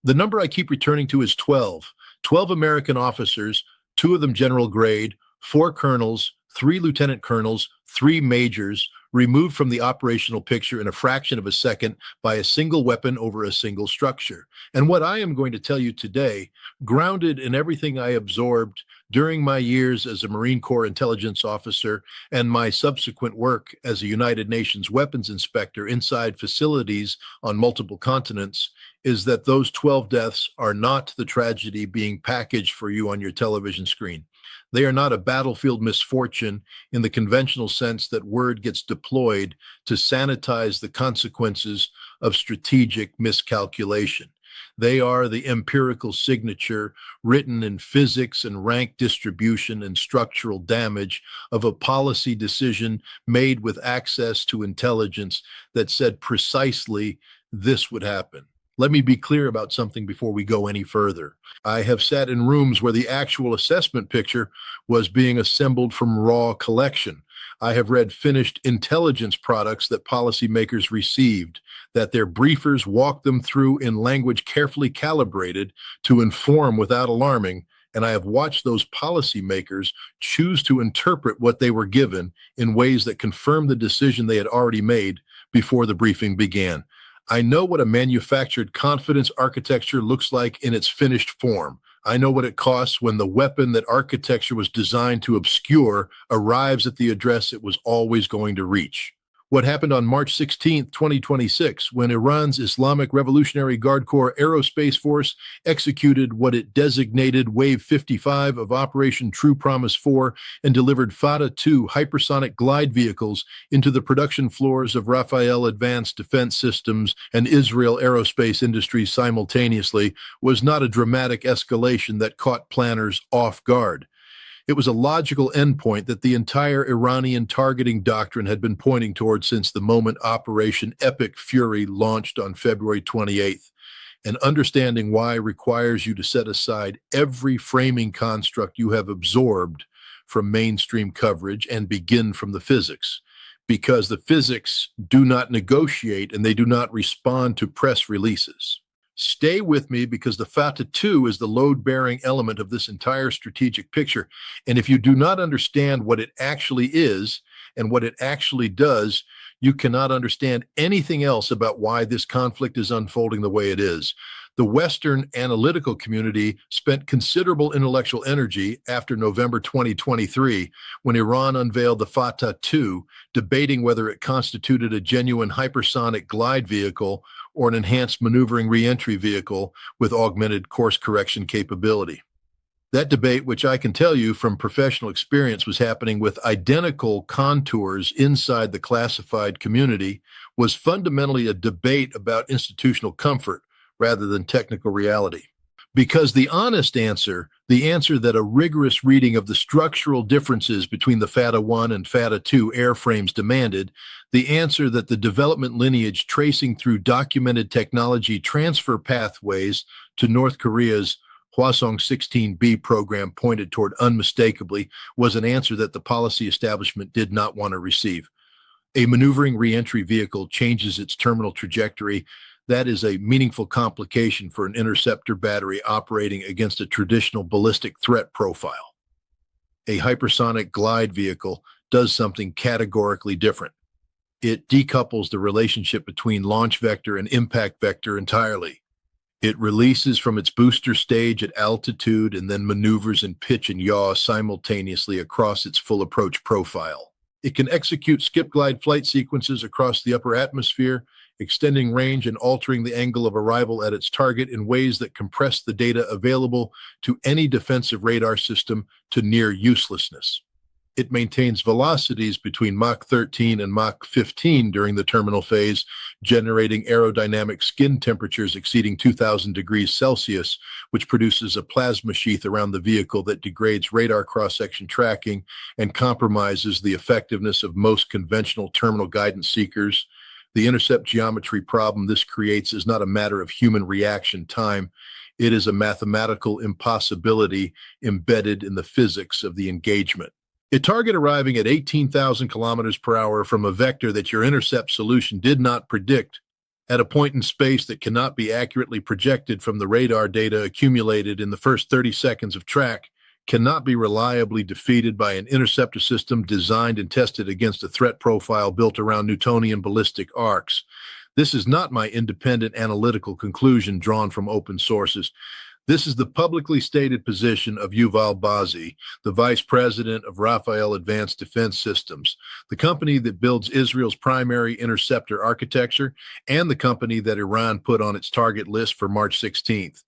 The number I keep returning to is 12. 12 American officers, two of them general grade, four colonels, three lieutenant colonels, three majors, removed from the operational picture in a fraction of a second by a single weapon over a single structure. And what I am going to tell you today, grounded in everything I absorbed during my years as a Marine Corps intelligence officer and my subsequent work as a United Nations weapons inspector inside facilities on multiple continents, is that those 12 deaths are not the tragedy being packaged for you on your television screen. They are not a battlefield misfortune in the conventional sense that word gets deployed to sanitize the consequences of strategic miscalculation. They are the empirical signature written in physics and rank distribution and structural damage of a policy decision made with access to intelligence that said precisely this would happen. Let me be clear about something before we go any further. I have sat in rooms where the actual assessment picture was being assembled from raw collection. I have read finished intelligence products that policymakers received, that their briefers walked them through in language carefully calibrated to inform without alarming, and I have watched those policymakers choose to interpret what they were given in ways that confirm the decision they had already made before the briefing began. I know what a manufactured confidence architecture looks like in its finished form. I know what it costs when the weapon that architecture was designed to obscure arrives at the address it was always going to reach. What happened on March 16, 2026, when Iran's Islamic Revolutionary Guard Corps Aerospace Force executed what it designated Wave 55 of Operation True Promise 4 and delivered Fatah-2 hypersonic glide vehicles into the production floors of Rafael Advanced Defense Systems and Israel Aerospace Industries simultaneously, was not a dramatic escalation that caught planners off guard. It was a logical endpoint that the entire Iranian targeting doctrine had been pointing toward since the moment Operation Epic Fury launched on February 28th. And understanding why requires you to set aside every framing construct you have absorbed from mainstream coverage and begin from the physics. Because the physics do not negotiate and they do not respond to press releases. Stay with me because the Fatah 2 is the load-bearing element of this entire strategic picture. And if you do not understand what it actually is and what it actually does, you cannot understand anything else about why this conflict is unfolding the way it is. The Western analytical community spent considerable intellectual energy after November 2023, when Iran unveiled the Fatah 2, debating whether it constituted a genuine hypersonic glide vehicle or an enhanced maneuvering reentry vehicle with augmented course correction capability. That debate, which I can tell you from professional experience was happening with identical contours inside the classified community, was fundamentally a debate about institutional comfort rather than technical reality. Because the honest answer, the answer that a rigorous reading of the structural differences between the Fatah 1 and Fatah 2 airframes demanded, the answer that the development lineage tracing through documented technology transfer pathways to North Korea's Hwasong 16B program pointed toward unmistakably, was an answer that the policy establishment did not want to receive. A maneuvering reentry vehicle changes its terminal trajectory. That is a meaningful complication for an interceptor battery operating against a traditional ballistic threat profile. A hypersonic glide vehicle does something categorically different. It decouples the relationship between launch vector and impact vector entirely. It releases from its booster stage at altitude and then maneuvers in pitch and yaw simultaneously across its full approach profile. It can execute skip-glide flight sequences across the upper atmosphere, extending range and altering the angle of arrival at its target in ways that compress the data available to any defensive radar system to near uselessness. It maintains velocities between Mach 13 and Mach 15 during the terminal phase, generating aerodynamic skin temperatures exceeding 2,000 degrees Celsius, which produces a plasma sheath around the vehicle that degrades radar cross-section tracking and compromises the effectiveness of most conventional terminal guidance seekers. The intercept geometry problem this creates is not a matter of human reaction time. It is a mathematical impossibility embedded in the physics of the engagement. A target arriving at 18,000 kilometers per hour from a vector that your intercept solution did not predict at a point in space that cannot be accurately projected from the radar data accumulated in the first 30 seconds of track, cannot be reliably defeated by an interceptor system designed and tested against a threat profile built around Newtonian ballistic arcs. This is not my independent analytical conclusion drawn from open sources. This is the publicly stated position of Yuval Bazi, the vice president of Rafael Advanced Defense Systems, the company that builds Israel's primary interceptor architecture and the company that Iran put on its target list for March 16th.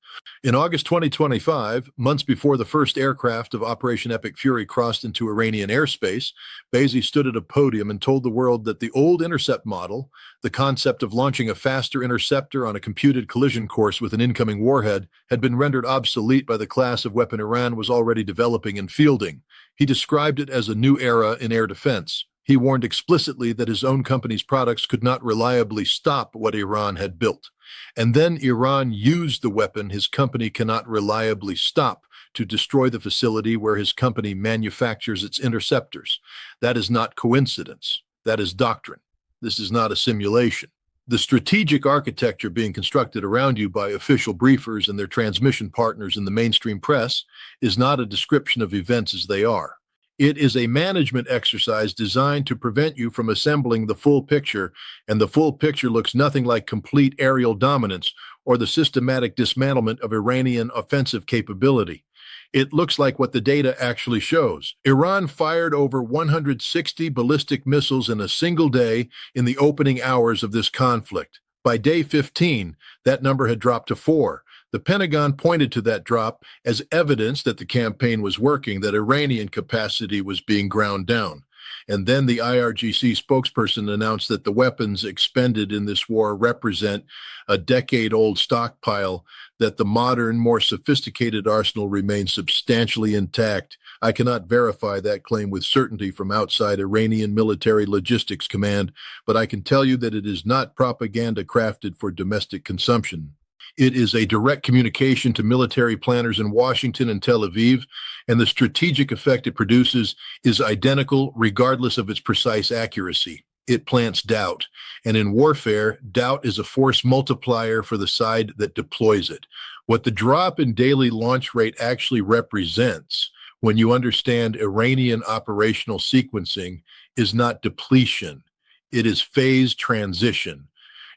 In August 2025, months before the first aircraft of Operation Epic Fury crossed into Iranian airspace, Bazi stood at a podium and told the world that the old intercept model, the concept of launching a faster interceptor on a computed collision course with an incoming warhead, had been rendered obsolete by the class of weapon Iran was already developing and fielding. He described it as a new era in air defense. He warned explicitly that his own company's products could not reliably stop what Iran had built. And then Iran used the weapon his company cannot reliably stop to destroy the facility where his company manufactures its interceptors. That is not coincidence. That is doctrine. This is not a simulation. The strategic architecture being constructed around you by official briefers and their transmission partners in the mainstream press is not a description of events as they are. It is a management exercise designed to prevent you from assembling the full picture, and the full picture looks nothing like complete aerial dominance or the systematic dismantlement of Iranian offensive capability. It looks like what the data actually shows. Iran fired over 160 ballistic missiles in a single day in the opening hours of this conflict. By day 15, that number had dropped to 4. The Pentagon pointed to that drop as evidence that the campaign was working, that Iranian capacity was being ground down. And then the IRGC spokesperson announced that the weapons expended in this war represent a decade-old stockpile, that the modern, more sophisticated arsenal remains substantially intact. I cannot verify that claim with certainty from outside Iranian Military Logistics Command, but I can tell you that it is not propaganda crafted for domestic consumption. It is a direct communication to military planners in Washington and Tel Aviv, and the strategic effect it produces is identical regardless of its precise accuracy. It plants doubt, and in warfare, doubt is a force multiplier for the side that deploys it. What the drop in daily launch rate actually represents, when you understand Iranian operational sequencing, is not depletion. It is phase transition.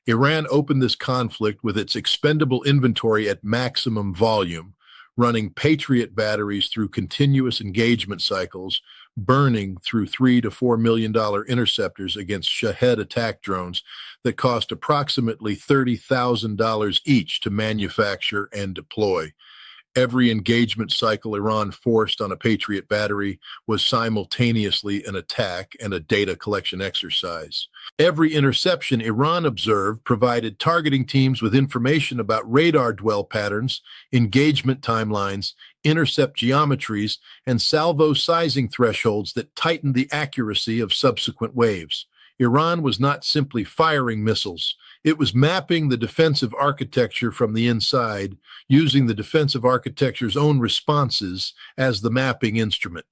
Iran opened this conflict with its expendable inventory at maximum volume, running Patriot batteries through continuous engagement cycles, burning through $3 to $4 million interceptors against Shahed attack drones that cost approximately $30,000 each to manufacture and deploy. Every engagement cycle Iran forced on a Patriot battery was simultaneously an attack and a data collection exercise. Every interception Iran observed provided targeting teams with information about radar dwell patterns, engagement timelines, intercept geometries, and salvo sizing thresholds that tightened the accuracy of subsequent waves. Iran was not simply firing missiles. It was mapping the defensive architecture from the inside, using the defensive architecture's own responses as the mapping instrument.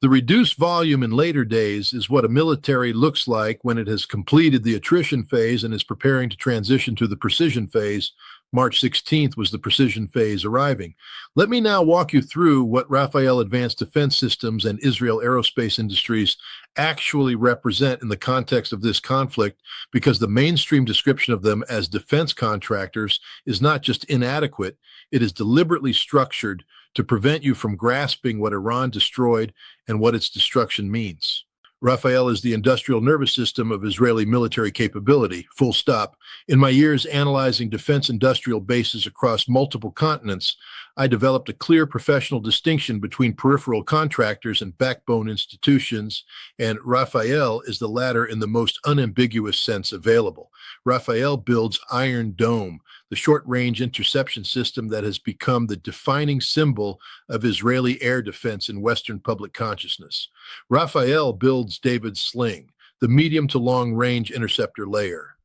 The reduced volume in later days is what a military looks like when it has completed the attrition phase and is preparing to transition to the precision phase. March 16th was the precision phase arriving. Let me now walk you through what Rafael Advanced Defense Systems and Israel Aerospace Industries actually represent in the context of this conflict, because the mainstream description of them as defense contractors is not just inadequate, it is deliberately structured to prevent you from grasping what Iran destroyed and what its destruction means. Rafael is the industrial nervous system of Israeli military capability, full stop. In my years analyzing defense industrial bases across multiple continents, I developed a clear professional distinction between peripheral contractors and backbone institutions, and Rafael is the latter in the most unambiguous sense available. Rafael builds Iron Dome, the short-range interception system that has become the defining symbol of Israeli air defense in Western public consciousness. Rafael builds David's Sling, the medium to long-range interceptor layer.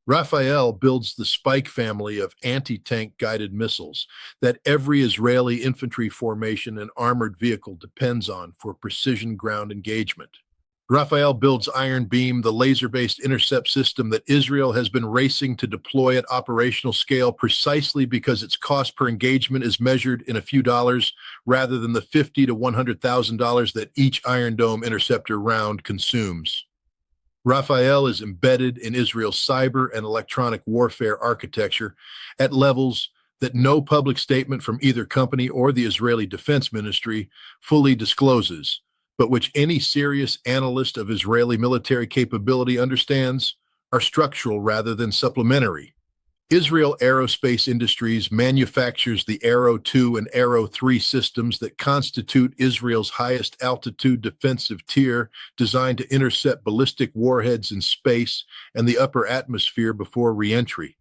Rafael builds the Spike family of anti-tank guided missiles that every Israeli infantry formation and armored vehicle depends on for precision ground engagement. Rafael builds Iron Beam, the laser-based intercept system that Israel has been racing to deploy at operational scale precisely because its cost per engagement is measured in a few dollars rather than the $50,000 to $100,000 that each Iron Dome interceptor round consumes. Rafael is embedded in Israel's cyber and electronic warfare architecture at levels that no public statement from either company or the Israeli Defense Ministry fully discloses, but which any serious analyst of Israeli military capability understands are structural rather than supplementary. Israel Aerospace Industries manufactures the Aero 2 and Aero 3 systems that constitute Israel's highest altitude defensive tier, designed to intercept ballistic warheads in space and the upper atmosphere before re-entry.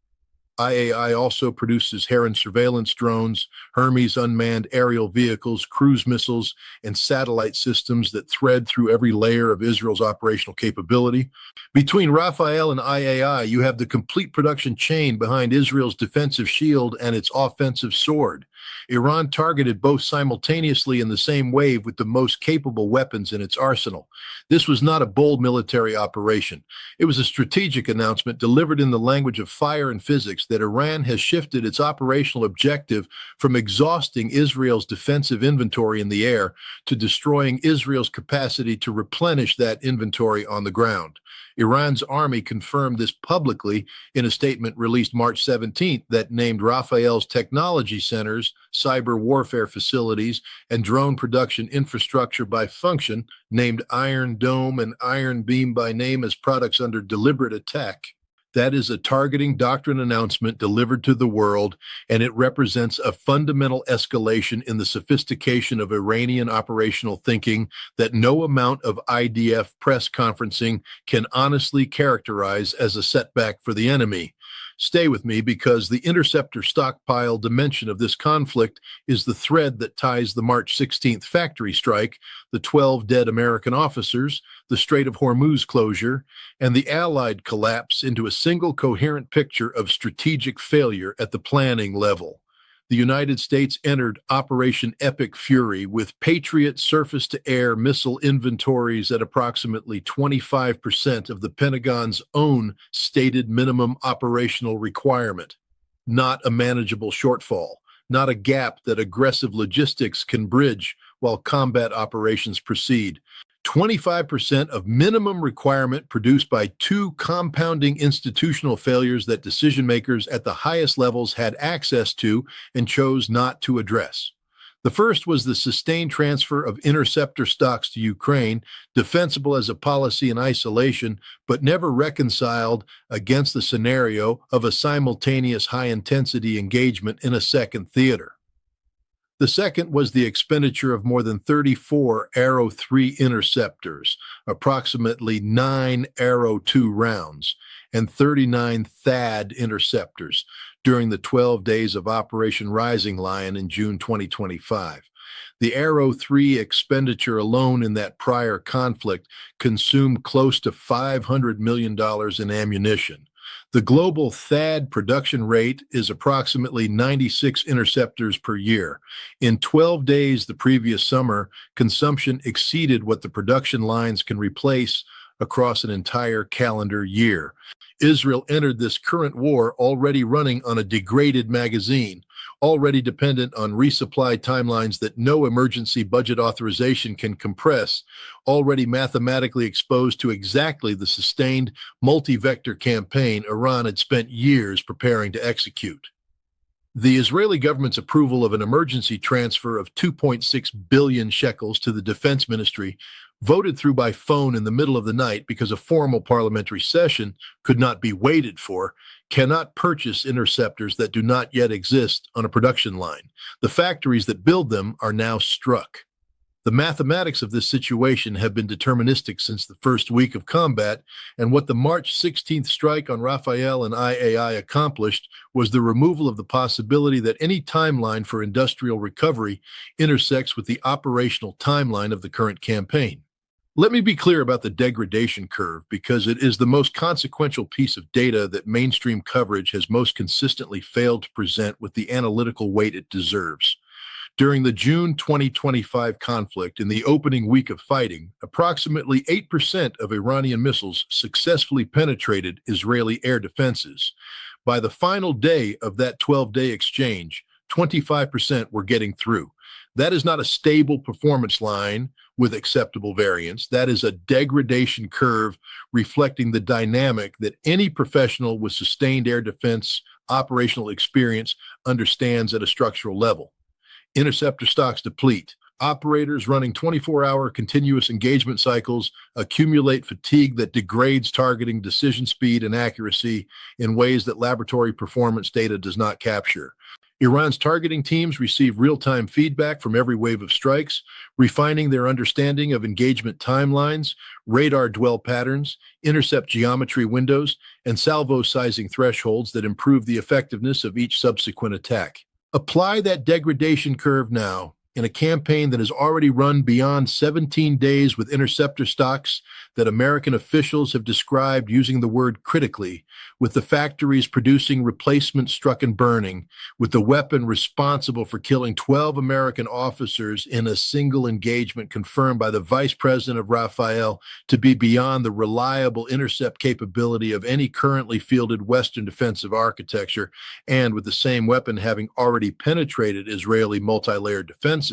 IAI also produces Heron surveillance drones, Hermes unmanned aerial vehicles, cruise missiles, and satellite systems that thread through every layer of Israel's operational capability. Between Rafael and IAI, you have the complete production chain behind Israel's defensive shield and its offensive sword. Iran targeted both simultaneously in the same wave with the most capable weapons in its arsenal. This was not a bold military operation. It was a strategic announcement delivered in the language of fire and physics that Iran has shifted its operational objective from exhausting Israel's defensive inventory in the air to destroying Israel's capacity to replenish that inventory on the ground. Iran's army confirmed this publicly in a statement released March 17th that named Rafael's technology centers, cyber warfare facilities, and drone production infrastructure by function, named Iron Dome and Iron Beam by name, as products under deliberate attack. That is a targeting doctrine announcement delivered to the world, and it represents a fundamental escalation in the sophistication of Iranian operational thinking that no amount of IDF press conferencing can honestly characterize as a setback for the enemy. Stay with me, because the interceptor stockpile dimension of this conflict is the thread that ties the March 16th factory strike, the 12 dead American officers, the Strait of Hormuz closure, and the Allied collapse into a single coherent picture of strategic failure at the planning level. The United States entered Operation Epic Fury with Patriot surface-to-air missile inventories at approximately 25% of the Pentagon's own stated minimum operational requirement. Not a manageable shortfall, not a gap that aggressive logistics can bridge while combat operations proceed. 25% of minimum requirement produced by two compounding institutional failures that decision makers at the highest levels had access to and chose not to address. The first was the sustained transfer of interceptor stocks to Ukraine, defensible as a policy in isolation, but never reconciled against the scenario of a simultaneous high-intensity engagement in a second theater. The second was the expenditure of more than 34 Aero 3 interceptors, approximately 9 Aero 2 rounds, and 39 THAAD interceptors during the 12 days of Operation Rising Lion in June 2025. The Aero 3 expenditure alone in that prior conflict consumed close to $500 million in ammunition. The global THAAD production rate is approximately 96 interceptors per year. In 12 days the previous summer, consumption exceeded what the production lines can replace across an entire calendar year. Israel entered this current war already running on a degraded magazine, already dependent on resupply timelines that no emergency budget authorization can compress, already mathematically exposed to exactly the sustained multi-vector campaign Iran had spent years preparing to execute. The Israeli government's approval of an emergency transfer of 2.6 billion shekels to the Defense Ministry, voted through by phone in the middle of the night because a formal parliamentary session could not be waited for, cannot purchase interceptors that do not yet exist on a production line. The factories that build them are now struck. The mathematics of this situation have been deterministic since the first week of combat, and what the March 16th strike on Rafael and IAI accomplished was the removal of the possibility that any timeline for industrial recovery intersects with the operational timeline of the current campaign. Let me be clear about the degradation curve, because it is the most consequential piece of data that mainstream coverage has most consistently failed to present with the analytical weight it deserves. During the June 2025 conflict, in the opening week of fighting, approximately 8% of Iranian missiles successfully penetrated Israeli air defenses. By the final day of that 12-day exchange, 25% were getting through. That is not a stable performance line with acceptable variance. That is a degradation curve reflecting the dynamic that any professional with sustained air defense operational experience understands at a structural level. Interceptor stocks deplete. Operators running 24-hour continuous engagement cycles accumulate fatigue that degrades targeting decision speed and accuracy in ways that laboratory performance data does not capture. Iran's targeting teams receive real-time feedback from every wave of strikes, refining their understanding of engagement timelines, radar dwell patterns, intercept geometry windows, and salvo sizing thresholds that improve the effectiveness of each subsequent attack. Apply that degradation curve now in a campaign that has already run beyond 17 days with interceptor stocks that American officials have described using the word critically, with the factories producing replacements struck and burning, with the weapon responsible for killing 12 American officers in a single engagement confirmed by the vice president of Rafael to be beyond the reliable intercept capability of any currently fielded Western defensive architecture, and with the same weapon having already penetrated Israeli multi-layered defenses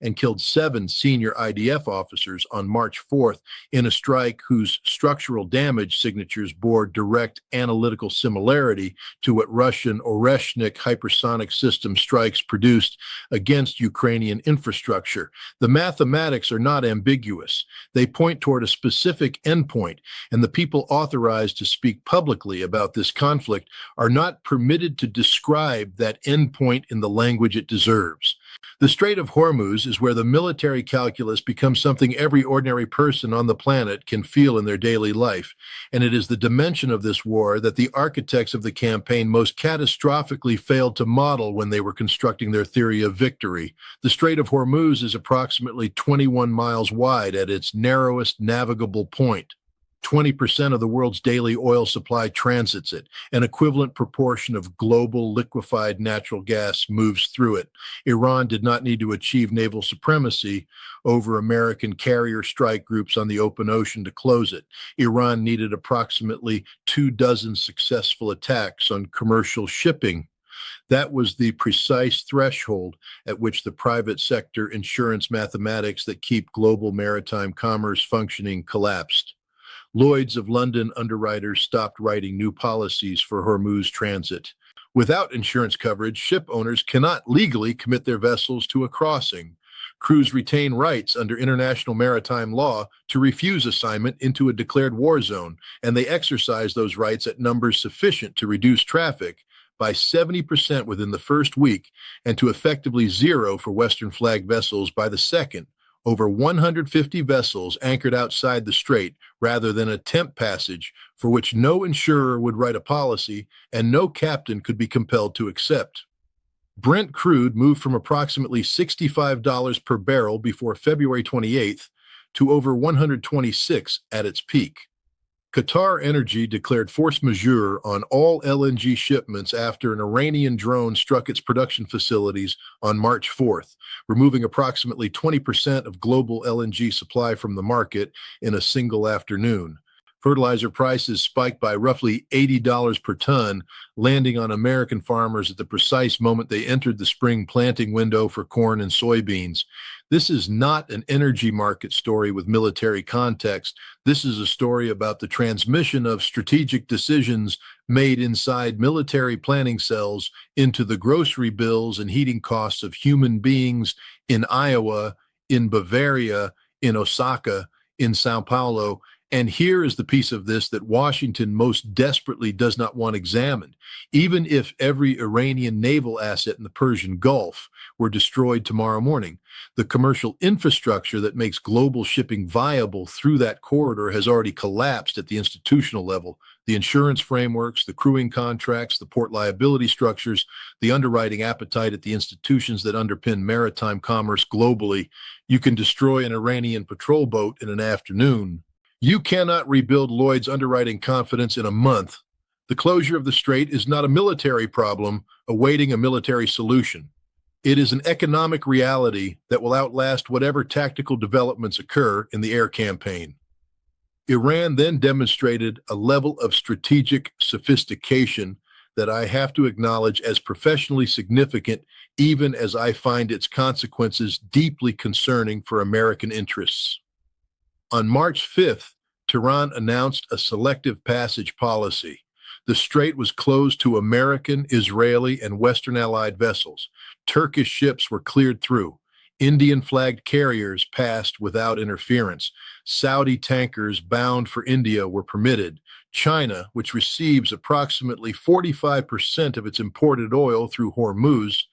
and killed 7 senior IDF officers on March 4th in a strike whose structural damage signatures bore direct analytical similarity to what Russian Oreshnik hypersonic system strikes produced against Ukrainian infrastructure. The mathematics are not ambiguous. They point toward a specific endpoint, and the people authorized to speak publicly about this conflict are not permitted to describe that endpoint in the language it deserves. The Strait of Hormuz is where the military calculus becomes something every ordinary person on the planet can feel in their daily life, and it is the dimension of this war that the architects of the campaign most catastrophically failed to model when they were constructing their theory of victory. The Strait of Hormuz is approximately 21 miles wide at its narrowest navigable point. 20% of the world's daily oil supply transits it. An equivalent proportion of global liquefied natural gas moves through it. Iran did not need to achieve naval supremacy over American carrier strike groups on the open ocean to close it. Iran needed approximately 24 successful attacks on commercial shipping. That was the precise threshold at which the private sector insurance mathematics that keep global maritime commerce functioning collapsed. Lloyd's of London underwriters stopped writing new policies for Hormuz transit. Without insurance coverage, ship owners cannot legally commit their vessels to a crossing. Crews retain rights under international maritime law to refuse assignment into a declared war zone, and they exercise those rights at numbers sufficient to reduce traffic by 70% within the first week and to effectively zero for Western flag vessels by the second. Over 150 vessels anchored outside the strait rather than attempt passage for which no insurer would write a policy and no captain could be compelled to accept. Brent crude moved from approximately $65 per barrel before February 28th to over $126 at its peak. Qatar Energy declared force majeure on all LNG shipments after an Iranian drone struck its production facilities on March 4th, removing approximately 20% of global LNG supply from the market in a single afternoon. Fertilizer prices spiked by roughly $80 per ton, landing on American farmers at the precise moment they entered the spring planting window for corn and soybeans. This is not an energy market story with military context. This is a story about the transmission of strategic decisions made inside military planning cells into the grocery bills and heating costs of human beings in Iowa, in Bavaria, in Osaka, in Sao Paulo. And here is the piece of this that Washington most desperately does not want examined. Even if every Iranian naval asset in the Persian Gulf were destroyed tomorrow morning, the commercial infrastructure that makes global shipping viable through that corridor has already collapsed at the institutional level. The insurance frameworks, the crewing contracts, the port liability structures, the underwriting appetite at the institutions that underpin maritime commerce globally. You can destroy an Iranian patrol boat in an afternoon. You cannot rebuild Lloyd's underwriting confidence in a month. The closure of the strait is not a military problem awaiting a military solution. It is an economic reality that will outlast whatever tactical developments occur in the air campaign. Iran then demonstrated a level of strategic sophistication that I have to acknowledge as professionally significant, even as I find its consequences deeply concerning for American interests. On March 5th, Tehran announced a selective passage policy. The strait was closed to American, Israeli, and Western Allied vessels. Turkish ships were cleared through. Indian-flagged carriers passed without interference. Saudi tankers bound for India were permitted. China, which receives approximately 45% of its imported oil through Hormuz,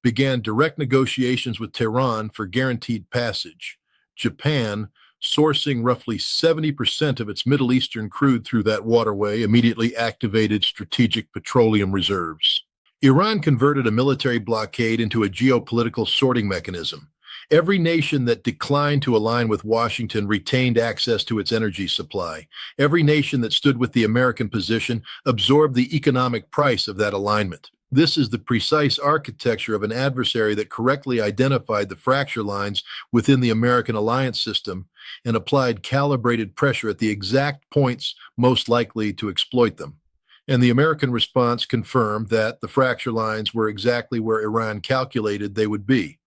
began direct negotiations with Tehran for guaranteed passage. Japan, sourcing roughly 70% of its Middle Eastern crude through that waterway, immediately activated strategic petroleum reserves. Iran converted a military blockade into a geopolitical sorting mechanism. Every nation that declined to align with Washington retained access to its energy supply. Every nation that stood with the American position absorbed the economic price of that alignment. This is the precise architecture of an adversary that correctly identified the fracture lines within the American alliance system and applied calibrated pressure at the exact points most likely to exploit them. And the American response confirmed that the fracture lines were exactly where Iran calculated they would be.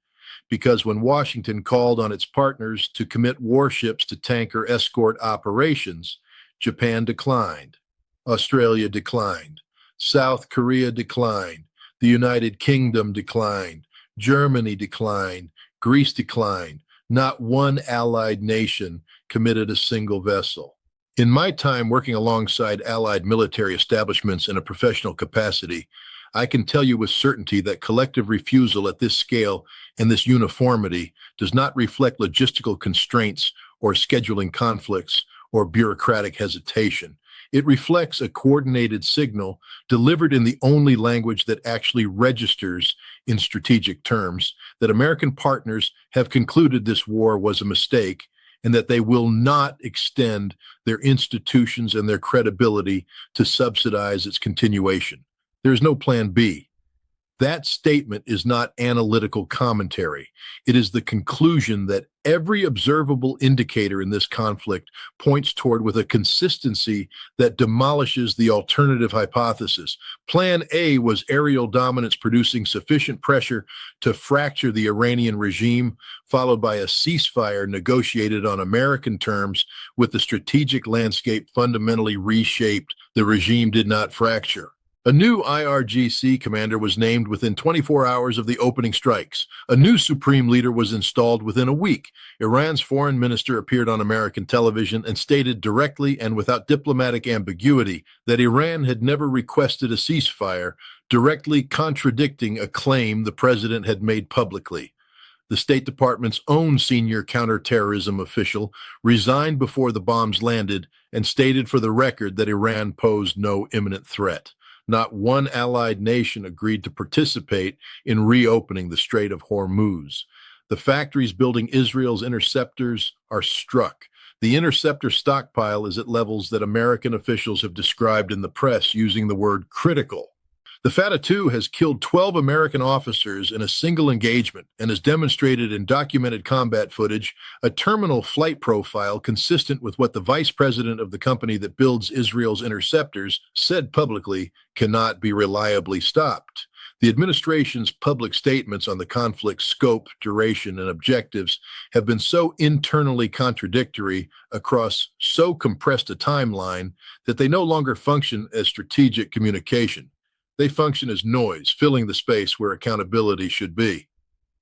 Because when Washington called on its partners to commit warships to tanker escort operations, Japan declined, Australia declined, South Korea declined, the United Kingdom declined, Germany declined, Greece declined. Not one allied nation committed a single vessel. In my time working alongside allied military establishments in a professional capacity, I can tell you with certainty that collective refusal at this scale and this uniformity does not reflect logistical constraints or scheduling conflicts or bureaucratic hesitation. It reflects a coordinated signal delivered in the only language that actually registers in strategic terms that American partners have concluded this war was a mistake and that they will not extend their institutions and their credibility to subsidize its continuation. There is no plan B. That statement is not analytical commentary. It is the conclusion that every observable indicator in this conflict points toward with a consistency that demolishes the alternative hypothesis. Plan A was aerial dominance producing sufficient pressure to fracture the Iranian regime, followed by a ceasefire negotiated on American terms with the strategic landscape fundamentally reshaped. The regime did not fracture. A new IRGC commander was named within 24 hours of the opening strikes. A new supreme leader was installed within a week. Iran's foreign minister appeared on American television and stated directly and without diplomatic ambiguity that Iran had never requested a ceasefire, directly contradicting a claim the president had made publicly. The State Department's own senior counterterrorism official resigned before the bombs landed and stated for the record that Iran posed no imminent threat. Not one allied nation agreed to participate in reopening the Strait of Hormuz. The factories building Israel's interceptors are struck. The interceptor stockpile is at levels that American officials have described in the press using the word critical. The Fatah II has killed 12 American officers in a single engagement and has demonstrated in documented combat footage a terminal flight profile consistent with what the vice president of the company that builds Israel's interceptors said publicly cannot be reliably stopped. The administration's public statements on the conflict's scope, duration, and objectives have been so internally contradictory across so compressed a timeline that they no longer function as strategic communication. They function as noise, filling the space where accountability should be.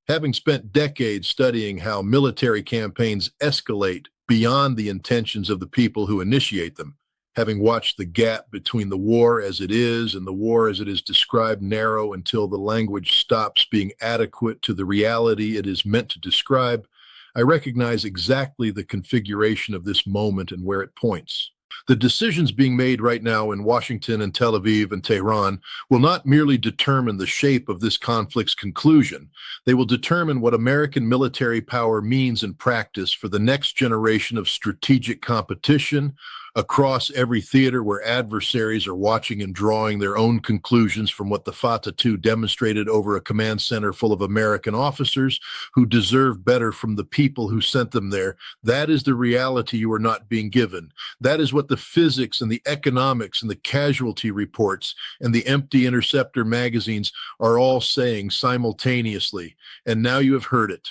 Having spent decades studying how military campaigns escalate beyond the intentions of the people who initiate them, having watched the gap between the war as it is and the war as it is described narrow until the language stops being adequate to the reality it is meant to describe, I recognize exactly the configuration of this moment and where it points. The decisions being made right now in Washington and Tel Aviv and Tehran will not merely determine the shape of this conflict's conclusion. They will determine what American military power means in practice for the next generation of strategic competition, across every theater where adversaries are watching and drawing their own conclusions from what the Fatah II demonstrated over a command center full of American officers who deserve better from the people who sent them there. That is the reality you are not being given. That is what the physics and the economics and the casualty reports and the empty interceptor magazines are all saying simultaneously. And now you have heard it.